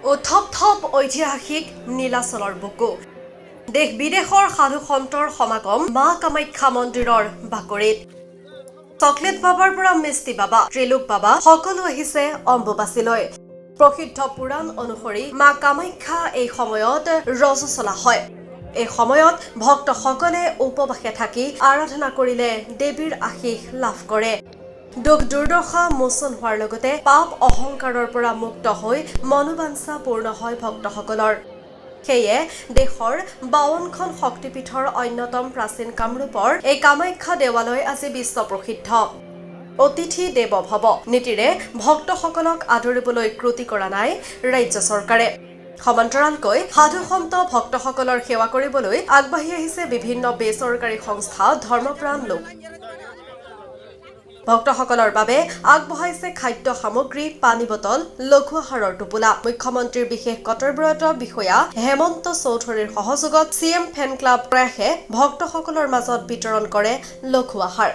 উথপ ঐতিহাসিক নীলাচলৰ বুকু দেশ বিদেশৰ সাধু সন্তৰ সমাগম মা কামাখ্যা মন্দিৰৰ বাকৰিত চকলেট বাবাৰ পৰা মিষ্টি বাবা ত্ৰিলোক বাবা সকলো আহিছে অম্বুবাচীলৈ প্ৰসিদ্ধ পুৰাণ অনুসৰি মা কামাখ্যা এই সময়ত ৰজস্বলা হয় এই সময়ত ভক্তসকলে উপবাসে থাকি আৰাধনা কৰিলে দেৱীৰ আশীষ লাভ কৰে দুখ দুৰ্দশা মোচন হোৱাৰ লগতে পাপ অহংকাৰৰ পৰা মুক্ত হৈ মনোবাঞ্ছা পূৰ্ণ হয় ভক্তসকলৰ সেয়ে দেশৰ 52খন শক্তিপীঠৰ অন্যতম প্ৰাচীন কামৰূপৰ এই কামাখ্যা দেৱালয় আজি বিশ্ব প্ৰসিদ্ধ অতিথি দেৱ ভৱ নীতিৰে ভক্তসকলক আদৰিবলৈ ক্ৰুটি কৰা নাই ৰাজ্য চৰকাৰে সমান্তৰালকৈ সাধু সন্ত ভক্তসকলৰ সেৱা কৰিবলৈ আগবাঢ়ি আহিছে বিভিন্ন বেচৰকাৰী সংস্থা ধৰ্মপ্ৰাণ লোক ভক্তসকলৰ বাবে আগবঢ়াইছে খাদ্য সামগ্ৰী পানী বটল লঘু আহাৰৰ টোপোলা মুখ্যমন্ত্ৰীৰ বিশেষ কৰ্তব্যৰত বিষয়া হেমন্ত চৌধুৰীৰ সহযোগত চিএম ফেন ক্লাব প্ৰয়াসে ভক্তসকলৰ মাজত বিতৰণ কৰে লঘু আহাৰ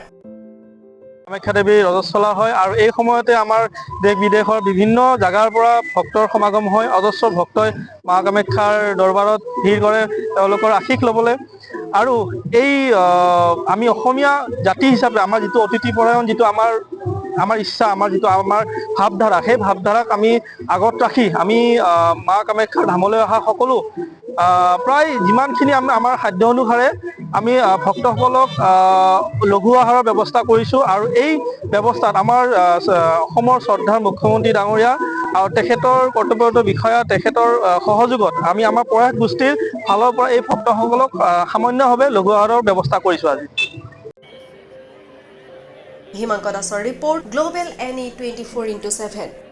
কামাখ্যা দেৱীৰ ৰজস্বলা হয় আৰু এই সময়তে আমাৰ দেশ বিদেশৰ বিভিন্ন জাগাৰ পৰা ভক্তৰ সমাগম হয় অজস্ৰ ভক্তই মা কামাখ্যাৰ দৰবাৰত ভিৰ কৰে তেওঁলোকৰ আশীষ ল'বলৈ আৰু এই আমি অসমীয়া জাতি হিচাপে আমাৰ যিটো অতিথিপৰায়ণ যিটো আমাৰ ইচ্ছা আমাৰ যিটো আমাৰ ভাৱধাৰা সেই ভাৱধাৰাক আমি আগত ৰাখি আমি মা কামাখ্যাৰ ধামলৈ অহা সকলো প্ৰায় যিমানখিনি আমাৰ সাধ্য অনুসাৰে আমি ভক্তসকলক লঘু আহাৰৰ ব্যৱস্থা কৰিছোঁ আৰু এই ব্যৱস্থাত আমাৰ অসমৰ শ্ৰদ্ধাৰ মুখ্যমন্ত্ৰী ডাঙৰীয়া আৰু তেখেতৰ কৰ্তব্যৰত বিষয়া তেখেতৰ সহযোগত আমি আমাৰ প্ৰয়াস গোষ্ঠীৰ ফালৰ পৰা এই ভক্তসকলক সামান্যভাৱে লঘু আহাৰৰ ব্যৱস্থা কৰিছোঁ আজি হিমাংক দাসৰ ৰিপৰ্ট গ্লোবেল NE 24/7